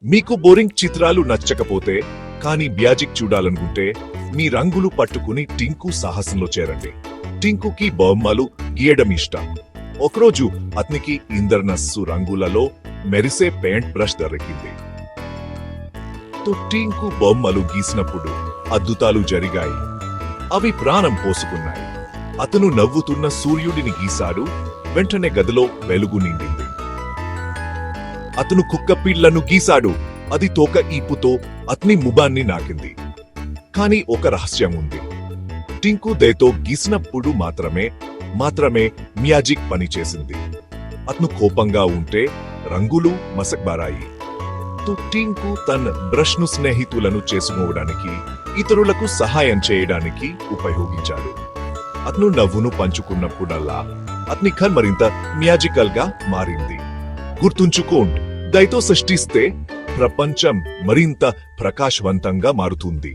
మీకు బోరింగ్ చిత్రాలు నచ్చకపోతే కానీ మ్యాజిక్ చూడాలనుకుంటే మీ రంగులు పట్టుకుని టింకు సాహసంలో చేరండి. టింకుకి బొమ్మలు గీయడం ఇష్టం. ఒకరోజు అతనికి ఇంద్రనస్సు రంగులలో మెరిసే పెయింట్ బ్రష్ దొరికింది. టింకు బొమ్మలు గీసినప్పుడు అద్భుతాలు జరిగాయి. అవి ప్రాణం పోసుకున్నాయి. అతను నవ్వుతున్న సూర్యుడిని గీశాడు. వెంటనే గదిలో వెలుగు నిండింది. అతను కుక్క పిల్లను గీశాడు. అది తోక ఈపుతో అతని ముఖాన్ని నాకింది. కాని ఒక రహస్యం ఉంది. టింకు దయతో గీసినప్పుడు మాత్రమే మ్యాజిక్ పనిచేసింది. అతను కోపంగా ఉంటే రంగులు మసకబారాయి. టింకు తన బ్రష్ ను స్నేహితులను చేసుకోవడానికి, ఇతరులకు సహాయం చేయడానికి ఉపయోగించాడు. అతను నవ్వును పంచుకున్నప్పుడల్లా అతని కళ మరింత మ్యాజికల్ గా మారింది. గుర్తుంచుకోండి, దయతో సృష్టిస్తే ప్రపంచం మరింత ప్రకాశవంతంగా మారుతుంది.